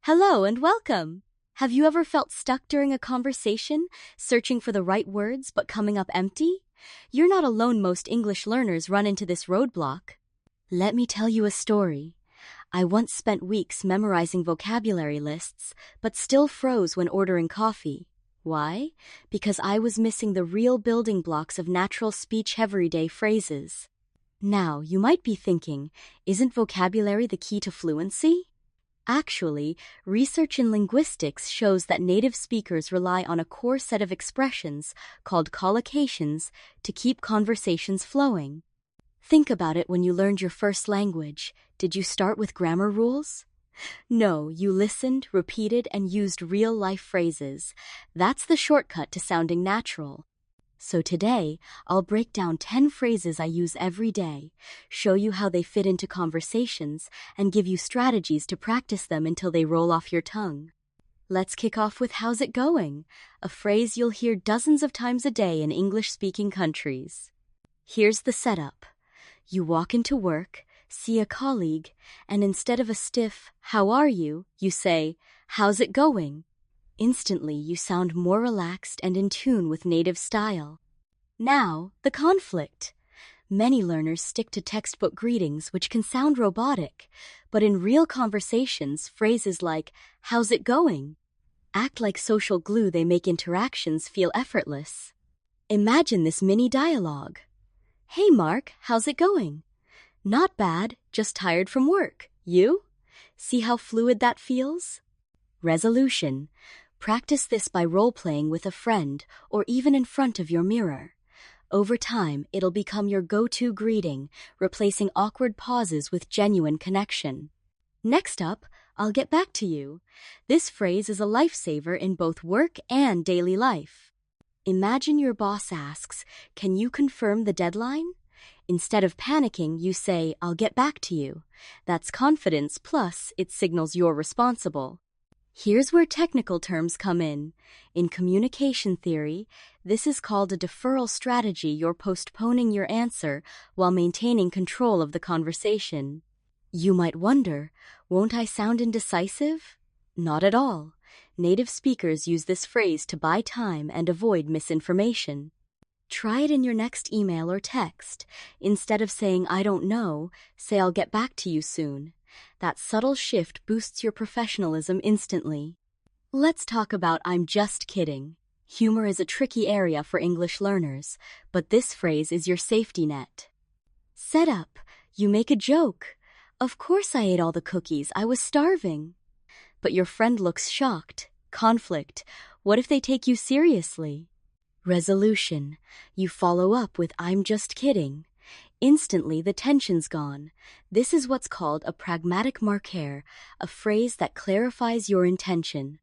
Hello and welcome! Have you ever felt stuck during a conversation, searching for the right words but coming up empty? You're not alone. Most English learners run into this roadblock. Let me tell you a story. I once spent weeks memorizing vocabulary lists, but still froze when ordering coffee. Why? Because I was missing the real building blocks of natural speech everyday phrases. Now, you might be thinking, isn't vocabulary the key to fluency? Actually, research in linguistics shows that native speakers rely on a core set of expressions called collocations to keep conversations flowing. Think about it when you learned your first language. Did you start with grammar rules? No, you listened, repeated, and used real-life phrases. That's the shortcut to sounding natural. So today, I'll break down 10 phrases I use every day, show you how they fit into conversations, and give you strategies to practice them until they roll off your tongue. Let's kick off with "How's it going?" a phrase you'll hear dozens of times a day in English-speaking countries. Here's the setup. You walk into work, see a colleague, and instead of a stiff "How are you?" you say, "How's it going?" Instantly, you sound more relaxed and in tune with native style. Now, the conflict. Many learners stick to textbook greetings, which can sound robotic, but in real conversations, phrases like, "How's it going?" act like social glue. They make interactions feel effortless. Imagine this mini dialogue. "Hey Mark, how's it going?" "Not bad, just tired from work. You?" See how fluid that feels? Resolution. Practice this by role-playing with a friend or even in front of your mirror. Over time, it'll become your go-to greeting, replacing awkward pauses with genuine connection. Next up, "I'll get back to you." This phrase is a lifesaver in both work and daily life. Imagine your boss asks, "Can you confirm the deadline?" Instead of panicking, you say, "I'll get back to you." That's confidence, plus it signals you're responsible. Here's where technical terms come in. In communication theory, this is called a deferral strategy. You're postponing your answer while maintaining control of the conversation. You might wonder, won't I sound indecisive? Not at all. Native speakers use this phrase to buy time and avoid misinformation. Try it in your next email or text. Instead of saying, "I don't know," say, "I'll get back to you soon." That subtle shift boosts your professionalism instantly. Let's talk about "I'm just kidding." Humor is a tricky area for English learners, but this phrase is your safety net. Set up. You make a joke. "Of course I ate all the cookies. I was starving." But your friend looks shocked. Conflict. What if they take you seriously? Resolution. You follow up with "I'm just kidding." Instantly, the tension's gone. This is what's called a pragmatic marqueur, a phrase that clarifies your intention.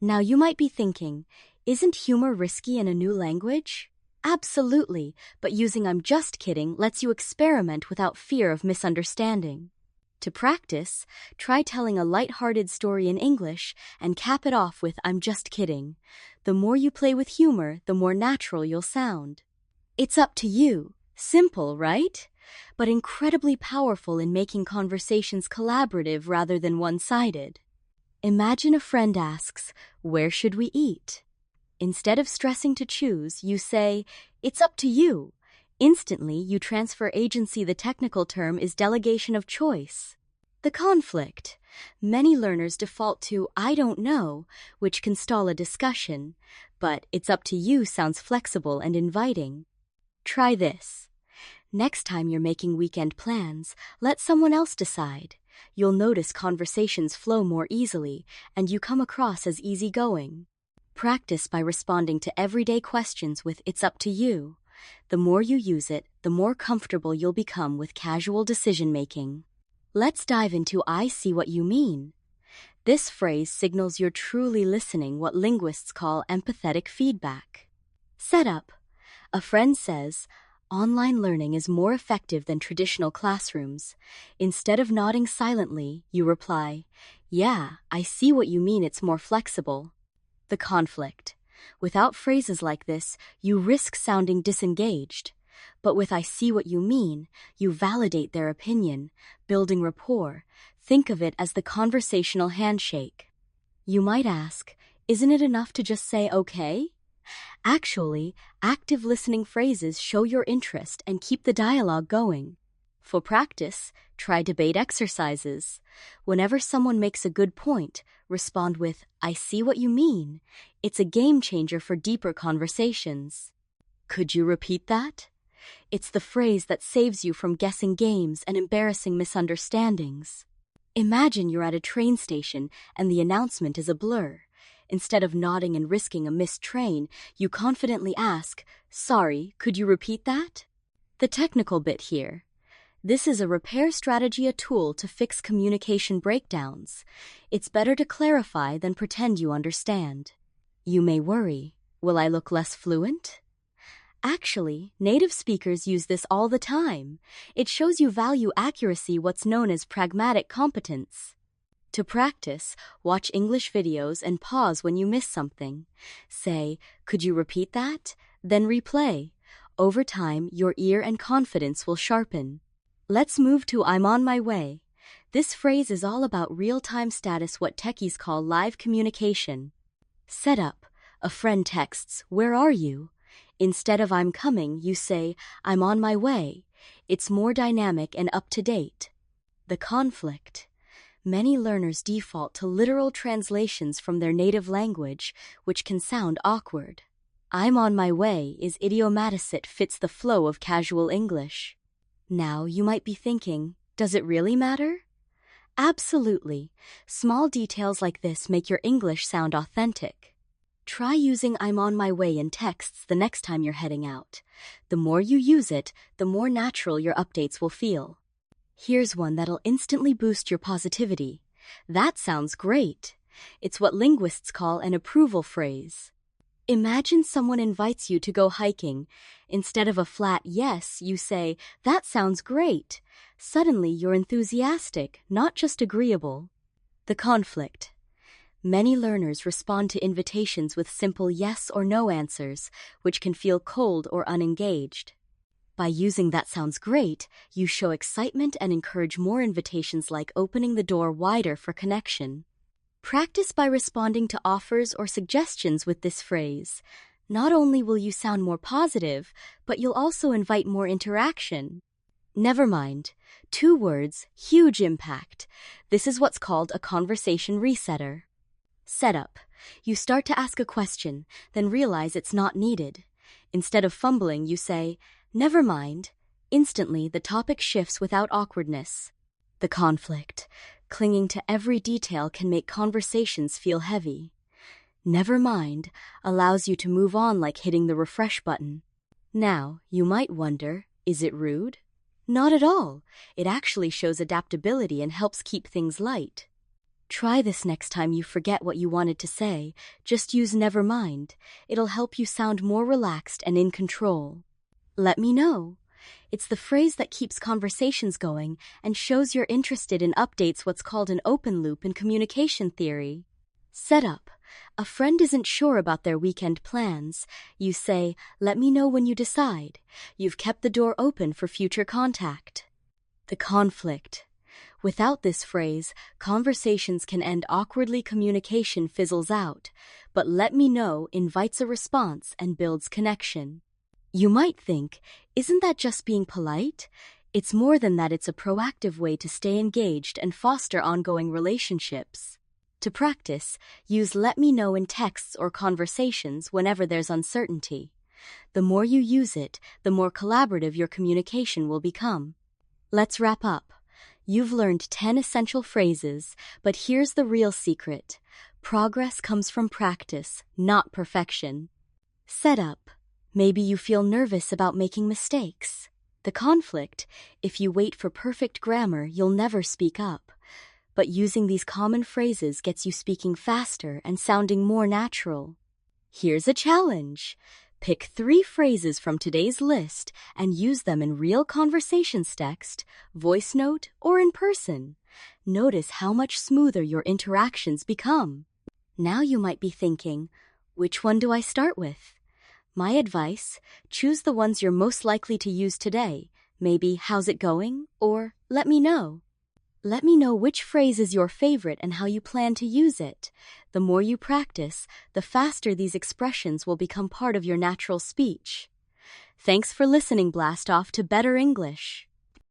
Now, you might be thinking, isn't humor risky in a new language? Absolutely, but using "I'm just kidding" lets you experiment without fear of misunderstanding. To practice, try telling a light-hearted story in English and cap it off with "I'm just kidding." The more you play with humor, the more natural you'll sound. It's up to you. Simple, right? But incredibly powerful in making conversations collaborative rather than one-sided. Imagine a friend asks, "Where should we eat?" Instead of stressing to choose, you say, "It's up to you." Instantly, you transfer agency. The technical term is delegation of choice. The conflict. Many learners default to "I don't know," which can stall a discussion, but "it's up to you" sounds flexible and inviting. Try this. Next time you're making weekend plans, let someone else decide. You'll notice conversations flow more easily, and you come across as easygoing. Practice by responding to everyday questions with "It's up to you." The more you use it, the more comfortable you'll become with casual decision-making. Let's dive into "I see what you mean." This phrase signals you're truly listening, what linguists call empathetic feedback. Setup. A friend says, "Online learning is more effective than traditional classrooms." Instead of nodding silently, you reply, "Yeah, I see what you mean. It's more flexible." The conflict. Without phrases like this, you risk sounding disengaged. But with "I see what you mean," you validate their opinion, building rapport. Think of it as the conversational handshake. You might ask, isn't it enough to just say okay? Actually, active listening phrases show your interest and keep the dialogue going. For practice, try debate exercises. Whenever someone makes a good point, respond with, I see what you mean. It's a game changer for deeper conversations. Could you repeat that? It's the phrase that saves you from guessing games and embarrassing misunderstandings. Imagine you're at a train station and the announcement is a blur. Instead of nodding and risking a missed train, you confidently ask, Sorry, could you repeat that? The technical bit here. This is a repair strategy, a tool to fix communication breakdowns. It's better to clarify than pretend you understand. You may worry, will I look less fluent? Actually, native speakers use this all the time. It shows you value accuracy, what's known as pragmatic competence. To practice, watch English videos and pause when you miss something. Say, could you repeat that? Then replay. Over time, your ear and confidence will sharpen. Let's move to I'm on my way. This phrase is all about real-time status, what techies call live communication. Setup. A friend texts, where are you? Instead of I'm coming, you say, I'm on my way. It's more dynamic and up-to-date. The conflict. Many learners default to literal translations from their native language, which can sound awkward. I'm on my way is idiomatic, it fits the flow of casual English. Now you might be thinking, does it really matter? Absolutely. Small details like this make your English sound authentic. Try using I'm on my way in texts the next time you're heading out. The more you use it, the more natural your updates will feel. Here's one that'll instantly boost your positivity. That sounds great. It's what linguists call an approval phrase. Imagine someone invites you to go hiking. Instead of a flat yes, you say, that sounds great. Suddenly you're enthusiastic, not just agreeable. The conflict. Many learners respond to invitations with simple yes or no answers, which can feel cold or unengaged. By using that sounds great, you show excitement and encourage more invitations, like opening the door wider for connection. Practice by responding to offers or suggestions with this phrase. Not only will you sound more positive, but you'll also invite more interaction. Never mind. 2 words, huge impact. This is what's called a conversation resetter. Setup. You start to ask a question, then realize it's not needed. Instead of fumbling, you say, never mind. Instantly, the topic shifts without awkwardness. The conflict. Clinging to every detail can make conversations feel heavy. Never mind allows you to move on, like hitting the refresh button. Now, you might wonder, is it rude? Not at all. It actually shows adaptability and helps keep things light. Try this next time you forget what you wanted to say. Just use never mind. It'll help you sound more relaxed and in control. Let me know. It's the phrase that keeps conversations going and shows you're interested in updates, what's called an open loop in communication theory. Setup. A friend isn't sure about their weekend plans. You say, let me know when you decide. You've kept the door open for future contact. The conflict. Without this phrase, conversations can end awkwardly, communication fizzles out. But let me know invites a response and builds connection. You might think, isn't that just being polite? It's more than that. It's a proactive way to stay engaged and foster ongoing relationships. To practice, use let me know in texts or conversations whenever there's uncertainty. The more you use it, the more collaborative your communication will become. Let's wrap up. You've learned 10 essential phrases, but here's the real secret. Progress comes from practice, not perfection. Setup. Maybe you feel nervous about making mistakes. The conflict. If you wait for perfect grammar, you'll never speak up. But using these common phrases gets you speaking faster and sounding more natural. Here's a challenge. Pick 3 phrases from today's list and use them in real conversations, text, voice note, or in person. Notice how much smoother your interactions become. Now you might be thinking, which one do I start with? My advice, choose the ones you're most likely to use today. Maybe, how's it going? Or, let me know. Let me know which phrase is your favorite and how you plan to use it. The more you practice, the faster these expressions will become part of your natural speech. Thanks for listening, Blast Off, to Better English.